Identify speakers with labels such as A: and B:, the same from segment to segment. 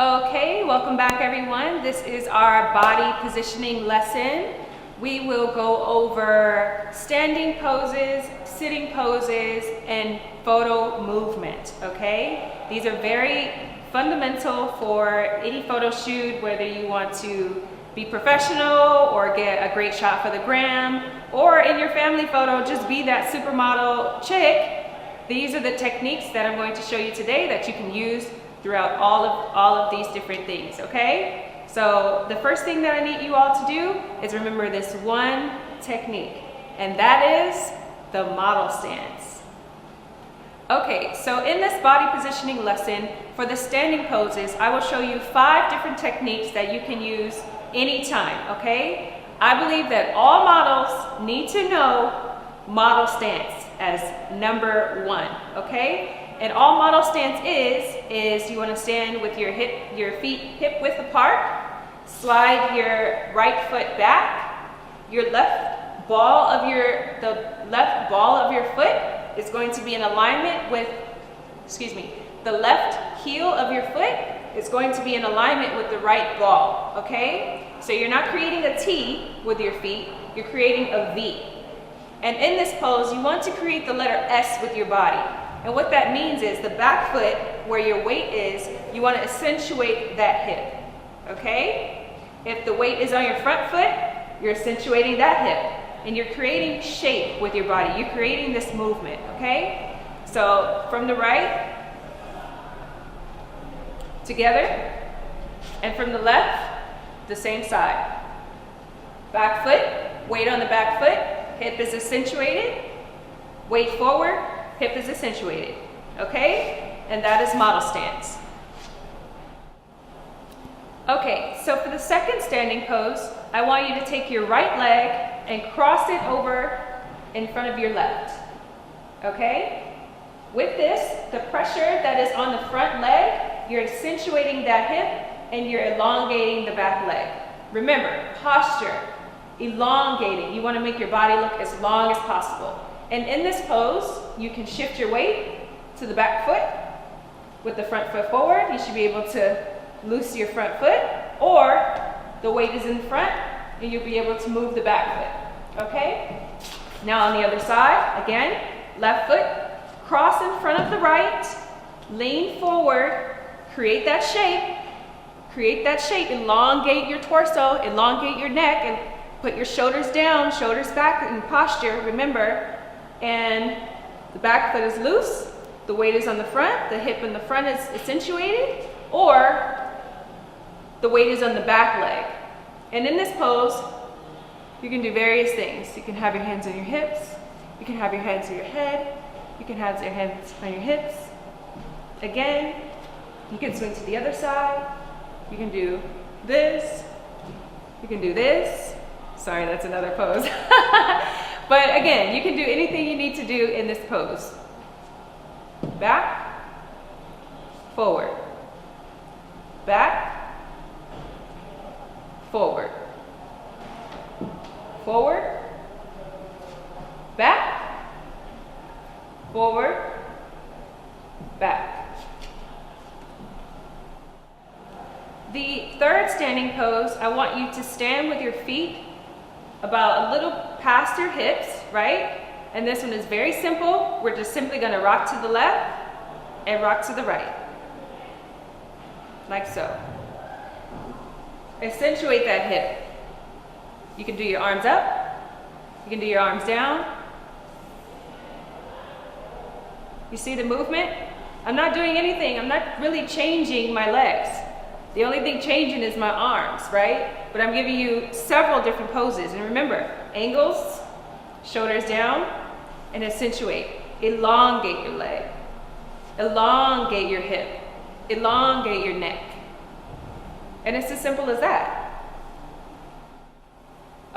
A: Okay, welcome back everyone. This is our body positioning lesson. We will go over standing poses, sitting poses, and photo movement, okay? These are very fundamental for any photo shoot, whether you want to be professional or get a great shot for the gram, or in your family photo, just be that supermodel chick. These are the techniques that I'm going to show you today that you can use throughout all of these different things, okay? So the first thing that I need you all to do is remember this one technique, and that is the model stance. Okay, so in this body positioning lesson, for the standing poses, I will show you 5 different techniques that you can use anytime, okay? I believe that all models need to know model stance as number 1, okay? And all model stance is you want to stand with your feet hip width apart, slide your right foot back, your left ball of your foot is going to be in alignment with, the left heel of your foot is going to be in alignment with the right ball, okay? So you're not creating a T with your feet, you're creating a V. And in this pose, you want to create the letter S with your body. And what that means is the back foot, where your weight is, you want to accentuate that hip, okay? If the weight is on your front foot, you're accentuating that hip. And you're creating shape with your body. You're creating this movement, okay? So from the right, together, and from the left, the same side. Back foot, weight on the back foot, hip is accentuated, weight forward, hip is accentuated, okay? And that is model stance. Okay, so for the second standing pose, I want you to take your right leg and cross it over in front of your left, okay? With this, the pressure that is on the front leg, you're accentuating that hip and you're elongating the back leg. Remember, posture, elongating. You want to make your body look as long as possible. And in this pose, you can shift your weight to the back foot with the front foot forward. You should be able to loose your front foot, or the weight is in front and you'll be able to move the back foot, okay? Now on the other side, again, left foot, cross in front of the right, lean forward, create that shape, elongate your torso, elongate your neck, and put your shoulders down, shoulders back in posture, remember. And the back foot is loose, the weight is on the front, the hip in the front is accentuated, or the weight is on the back leg. And in this pose, you can do various things. You can have your hands on your hips, you can have your hands on your head, you can have your hands on your hips. Again, you can swing to the other side, you can do this, you can do this. Sorry, that's another pose. But again, you can do anything you need to do in this pose. Back, forward, back, forward, forward, back, forward, back. The third standing pose, I want you to stand with your feet about a little past your hips, right? And this one is very simple. We're just simply going to rock to the left and rock to the right, like so. Accentuate that hip. You can do your arms up, you can do your arms down. You see the movement? I'm not doing anything. I'm not really changing my legs. The only thing changing is my arms, right? But I'm giving you several different poses. And remember, angles, shoulders down, and accentuate. Elongate your leg. Elongate your hip. Elongate your neck. And it's as simple as that.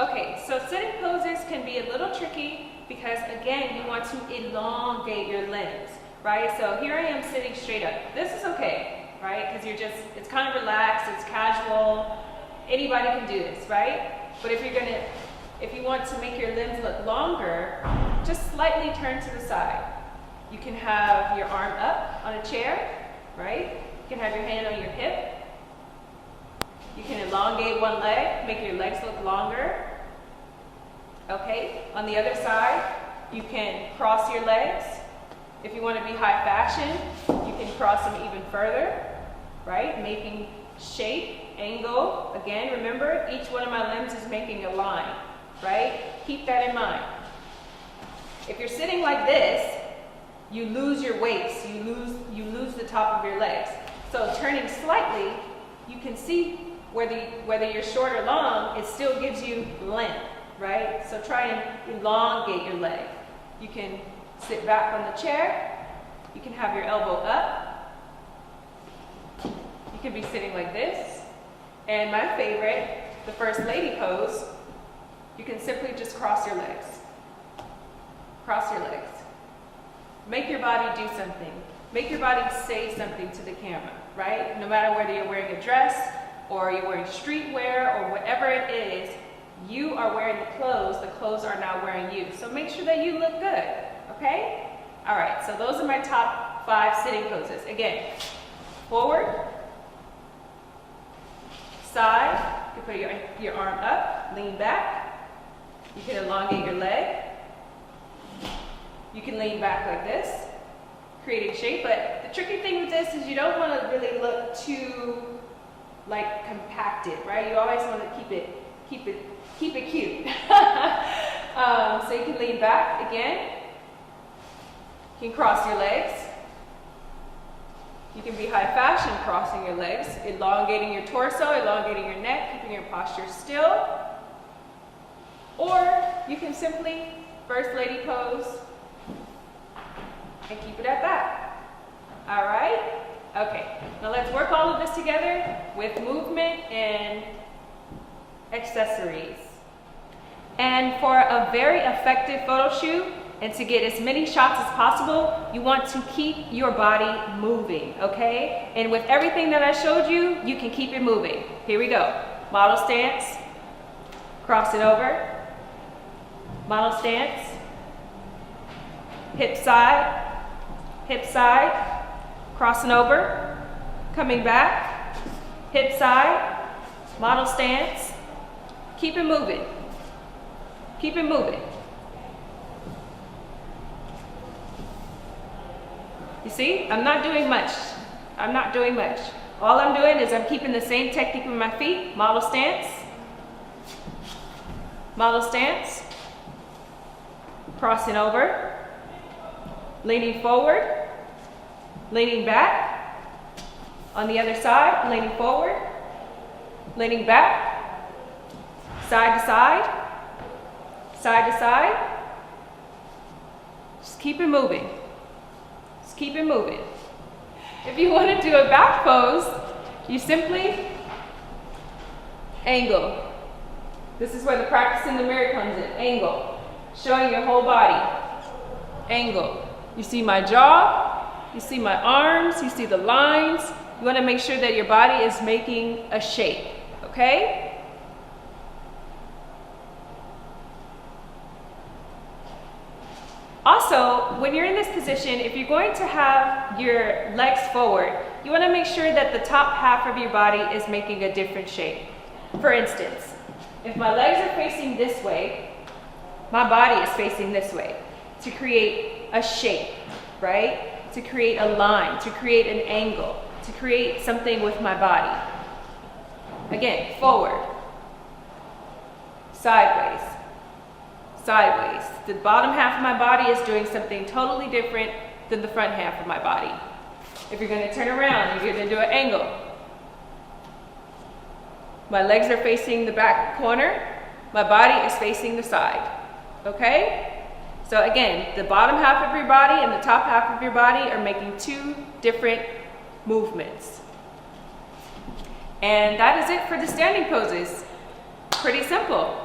A: Okay, so sitting poses can be a little tricky because, again, you want to elongate your limbs, right? So here I am sitting straight up. This is okay, right? Because it's kind of relaxed, it's casual. Anybody can do this, right? But if you want to make your limbs look longer, just slightly turn to the side. You can have your arm up on a chair, right? You can have your hand on your hip. You can elongate one leg, make your legs look longer. Okay, on the other side, you can cross your legs. If you want to be high fashion, you can cross them even further, right? Making shape, angle. Again, remember, each one of my limbs is making a line, right? Keep that in mind. If you're sitting like this, you lose your waist, you lose the top of your legs. So turning slightly, you can see whether you're short or long, it still gives you length, right? So try and elongate your leg. You can sit back on the chair. You can have your elbow up. You can be sitting like this. And my favorite, the First Lady pose, you can simply just cross your legs. Cross your legs. Make your body do something. Make your body say something to the camera, right? No matter whether you're wearing a dress or you're wearing streetwear or whatever it is, you are wearing the clothes are now wearing you. So make sure that you look good, okay? All right, so those are my top 5 sitting poses. Again, forward, side, you can put your arm up, lean back. You can elongate your leg. You can lean back like this, creating shape, but the tricky thing with this is you don't want to really look too like compacted, right? You always want to keep it cute. So you can lean back again. You can cross your legs. You can be high fashion crossing your legs, elongating your torso, elongating your neck, keeping your posture still. Or you can simply First Lady pose and keep it at that. All right? Okay, now let's work all of this together with movement and accessories. And for a very effective photo shoot and to get as many shots as possible, you want to keep your body moving, okay? And with everything that I showed you, you can keep it moving. Here we go. Model stance, cross it over. Model stance, hip side, crossing over, coming back, hip side, model stance. Keep it moving. Keep it moving. You see, I'm not doing much. All I'm doing is I'm keeping the same technique with my feet. Model stance, crossing over, leaning forward, leaning back. On the other side, leaning forward, leaning back, side to side, side to side. Just keep it moving. Just keep it moving. If you want to do a back pose, you simply angle. This is where the practice in the mirror comes in. Angle. Showing your whole body. Angle. You see my jaw, you see my arms, you see the lines. You want to make sure that your body is making a shape, okay? Also, when you're in this position, if you're going to have your legs forward, you want to make sure that the top half of your body is making a different shape. For instance, if my legs are facing this way, my body is facing this way to create a shape, right? To create a line, to create an angle, to create something with my body. Again, forward, sideways, sideways. The bottom half of my body is doing something totally different than the front half of my body. If you're going to turn around, you're going to do an angle. My legs are facing the back corner. My body is facing the side. Okay? So again, the bottom half of your body and the top half of your body are making 2 different movements. And that is it for the standing poses. Pretty simple.